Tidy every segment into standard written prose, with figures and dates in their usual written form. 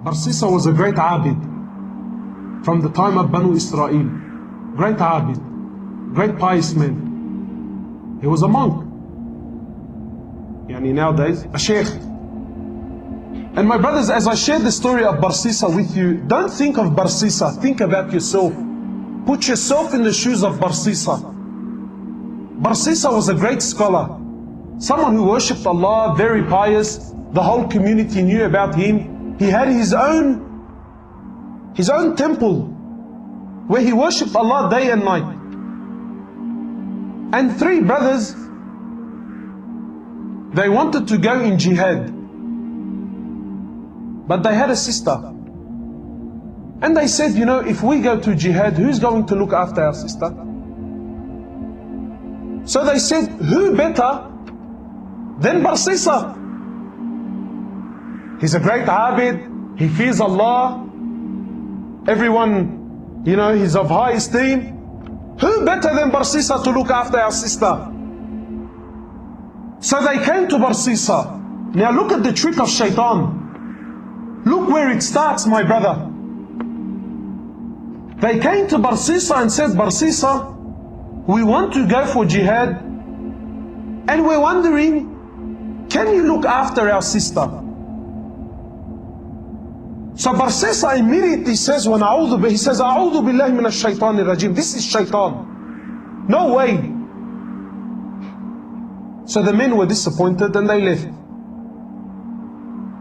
Barsisa was a great abid from the time of Banu Israel. Great abid, great pious man. He was a monk. Nowadays, a sheikh. And my brothers, as I share the story of Barsisa with you, don't think of Barsisa, think about yourself. Put yourself in the shoes of Barsisa. Barsisa was a great scholar, someone who worshipped Allah, very pious. The whole community knew about him. He had his own temple where he worshipped Allah day and night. And three brothers, they wanted to go in jihad, but they had a sister. And they said, if we go to jihad, who's going to look after our sister? So they said, who better than Barsisa? He's a great abid, he fears Allah, everyone, he's of high esteem. Who better than Barsisa to look after our sister? So they came to Barsisa. Now look at the trick of shaitan. Look where it starts, my brother. They came to Barsisa and said, Barsisa, we want to go for jihad, and we're wondering, can you look after our sister? So Barsisa immediately says, he says, A'udhu billahi minash shaitanir rajim. This is shaitan. No way. So the men were disappointed and they left.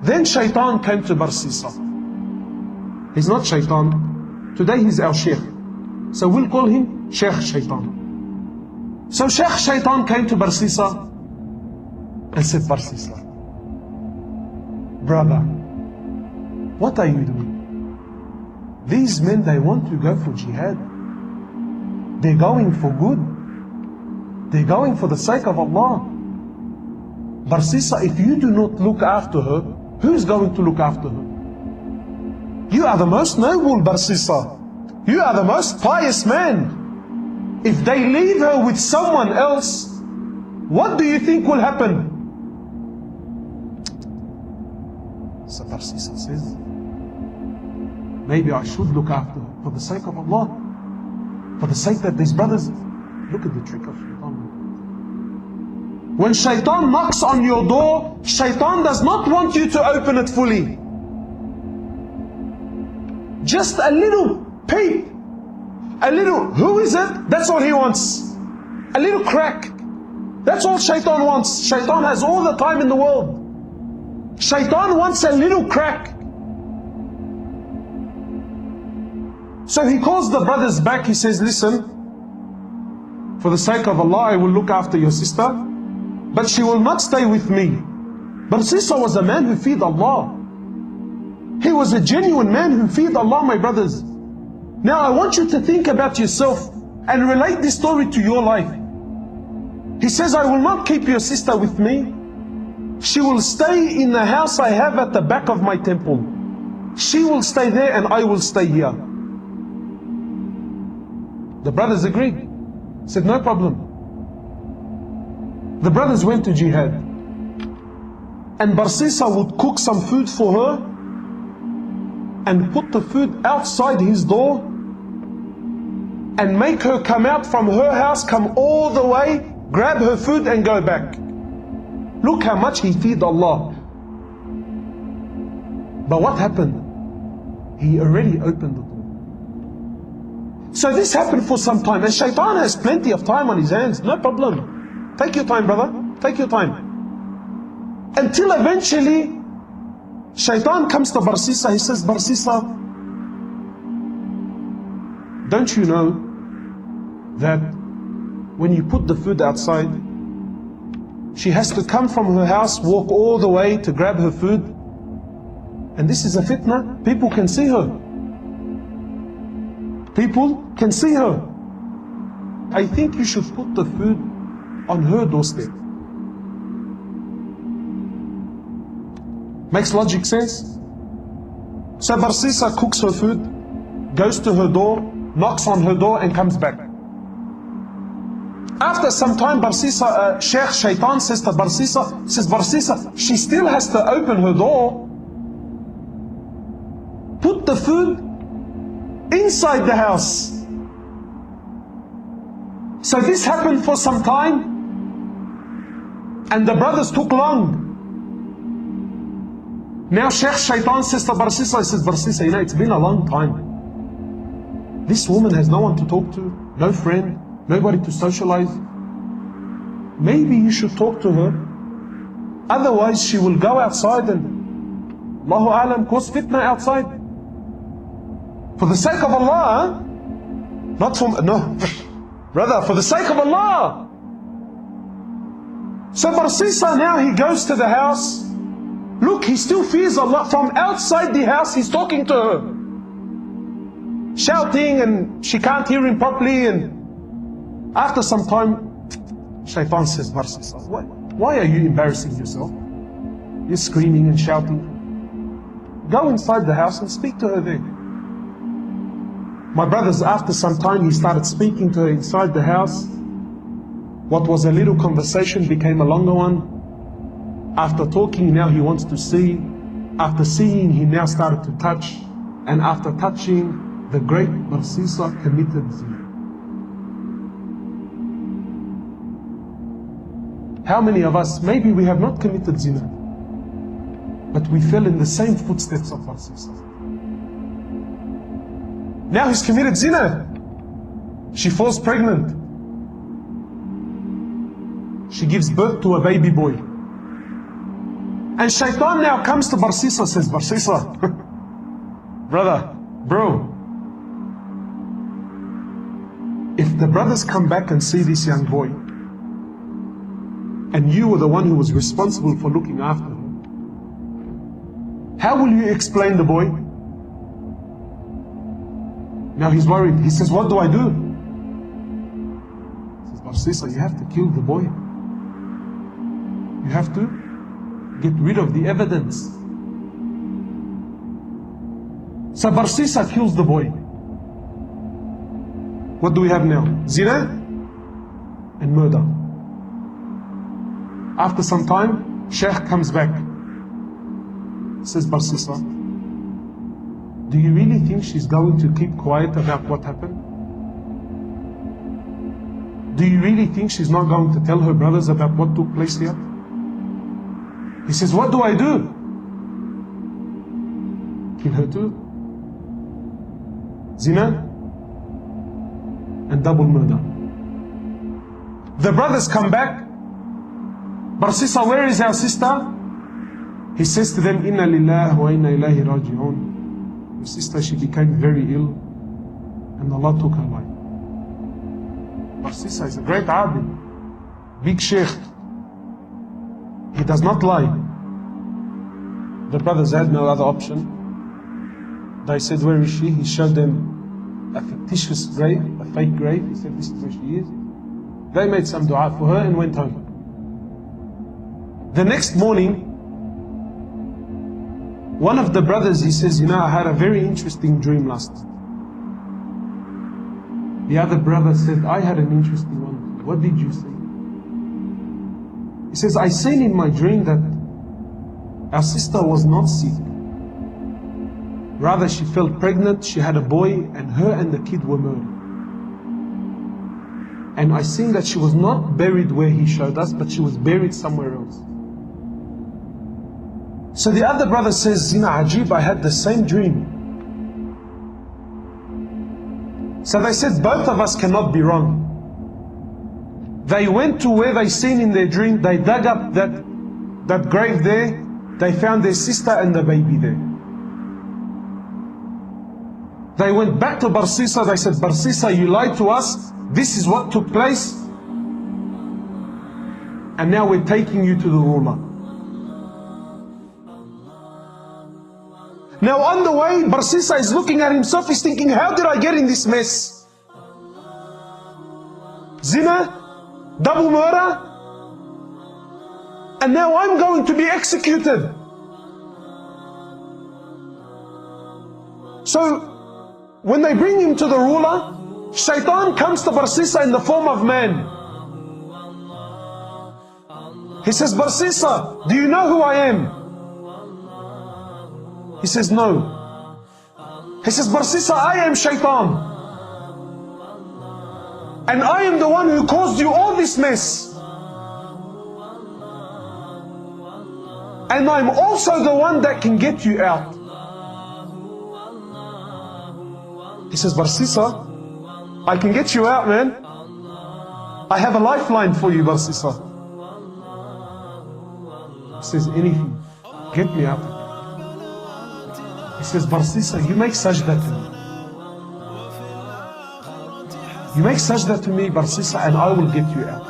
Then shaitan came to Barsisa. He's not shaitan. Today he's our sheikh. So we'll call him Sheikh Shaitan. So Sheikh Shaitan came to Barsisa and said, Barsisa, brother, what are you doing? These men, they want to go for jihad. They're going for good. They're going for the sake of Allah. Barsisa, if you do not look after her, who's going to look after her? You are the most noble, Barsisa. You are the most pious man. If they leave her with someone else, what do you think will happen? So Barsisa says, maybe I should look after her for the sake of Allah, for the sake that these brothers. Look at the trick of shaitan. When shaitan knocks on your door, shaitan does not want you to open it fully. Just a little peep, a little, who is it? That's all he wants. A little crack. That's all shaitan wants. Shaitan has all the time in the world. Shaitan wants a little crack. So he calls the brothers back. He says, listen, for the sake of Allah, I will look after your sister, but she will not stay with me. Barsisa was a man who feared Allah. He was a genuine man who feared Allah, my brothers. Now I want you to think about yourself and relate this story to your life. He says, I will not keep your sister with me. She will stay in the house I have at the back of my temple. She will stay there and I will stay here. The brothers agreed. Said, no problem. The brothers went to jihad. And Barsisa would cook some food for her and put the food outside his door and make her come out from her house, come all the way, grab her food and go back. Look how much he feared Allah. But what happened? He already opened the door. So this happened for some time, and shaitan has plenty of time on his hands, no problem. Take your time, brother, take your time. Until eventually, shaitan comes to Barsisa. He says, Barsisa, don't you know that when you put the food outside, she has to come from her house, walk all the way to grab her food? And this is a fitna. People can see her. People can see her. I think you should put the food on her doorstep. Makes logic sense? So Barsisa cooks her food, goes to her door, knocks on her door and comes back. After some time, Barsisa, Sheikh Shaitan says to Barsisa, she still has to open her door. put the food inside the house. So this happened for some time, and the brothers took long. Now Sheikh Shaitan says to Barsisa, he says, Barsisa, you know, it's been a long time. This woman has no one to talk to, no friend, nobody to socialize. Maybe you should talk to her. Otherwise she will go outside and, Allahu Alam, cause fitna outside. For the sake of Allah, not for, no, brother, for the sake of Allah. So Barsisa now, he goes to the house. Look, he still fears Allah. From outside the house, he's talking to her, shouting, and she can't hear him properly. And after some time, Shaitan says, Barsisa, why are you embarrassing yourself? You're screaming and shouting. Go inside the house and speak to her there. My brothers, after some time, he started speaking to her inside the house. What was a little conversation became a longer one. After talking, now he wants to see. After seeing, he now started to touch. And after touching, the great Barsisa committed zina. How many of us, maybe we have not committed zina, but we fell in the same footsteps of Barsisa. Now he's committed zina. She falls pregnant. She gives birth to a baby boy. And Shaitan now comes to Barsisa, says, Barsisa, bro, if the brothers come back and see this young boy, and you were the one who was responsible for looking after him, how will you explain the boy? Now he's worried. He says, what do I do? He says, Barsisa, you have to kill the boy. You have to get rid of the evidence. So Barsisa kills the boy. What do we have now? Zina and murder. After some time, Sheikh comes back. Says, Barsisa, do you really think she's going to keep quiet about what happened? Do you really think she's not going to tell her brothers about what took place here? He says, what do I do? Kill her too? Zina and double murder. The brothers come back. Barsisa, where is our sister? He says to them, Inna lillahi wa inna ilayhi raji'un. Your sister, she became very ill, and Allah took her life. Barsisa is a great abid, big sheikh. He does not lie. The brothers had no other option. They said, where is she? He showed them a fictitious grave, a fake grave. He said, this is where she is. They made some dua for her and went home. The next morning, one of the brothers, he says, you know, I had a very interesting dream last night. The other brother said, I had an interesting one. What did you see? He says, I seen in my dream that our sister was not sick. Rather, she fell pregnant, she had a boy, and her and the kid were murdered. And I seen that she was not buried where he showed us, but she was buried somewhere else. So the other brother says, Zina Ajib, I had the same dream. So they said, both of us cannot be wrong. They went to where they seen in their dream, they dug up that grave there, they found their sister and the baby there. They went back to Barsisa, they said, Barsisa, you lied to us, this is what took place, and now we're taking you to the ruler. Now on the way, Barsisa is looking at himself, he's thinking, how did I get in this mess? Zina, double murder, and now I'm going to be executed. So, when they bring him to the ruler, Shaitan comes to Barsisa in the form of man. He says, Barsisa, do you know who I am? He says, no. He says, Barsisa, I am Shaitan. And I am the one who caused you all this mess. And I'm also the one that can get you out. He says, Barsisa, I can get you out, man. I have a lifeline for you, Barsisa. He says, anything. Get me out. He says, Barsisa, you make sajda to me. You make sajda to me, Barsisa, and I will get you out.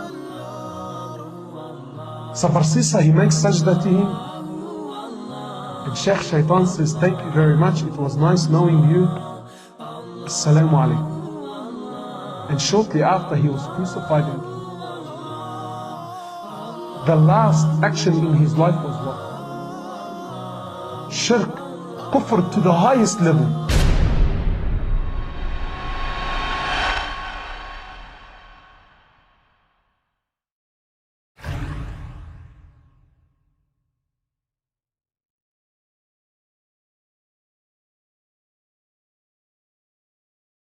So Barsisa, he makes sajda to him. And Sheikh Shaitan says, thank you very much. It was nice knowing you. Assalamu alaikum. And shortly after, he was crucified. The last action in his life was what? Shirk, kufr to the highest level.